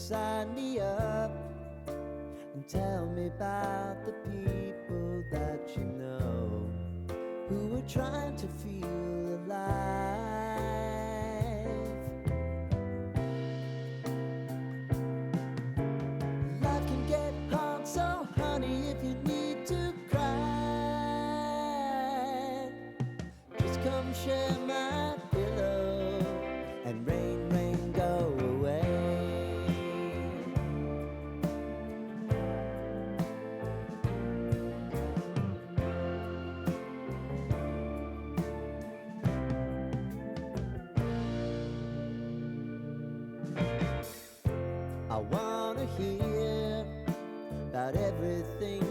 sign me up and tell me about the people that you know who are trying to feel alive. Life can get hard, so honey, if you need to cry, just come share my pillow and rain, rain, go away. I wanna hear about everything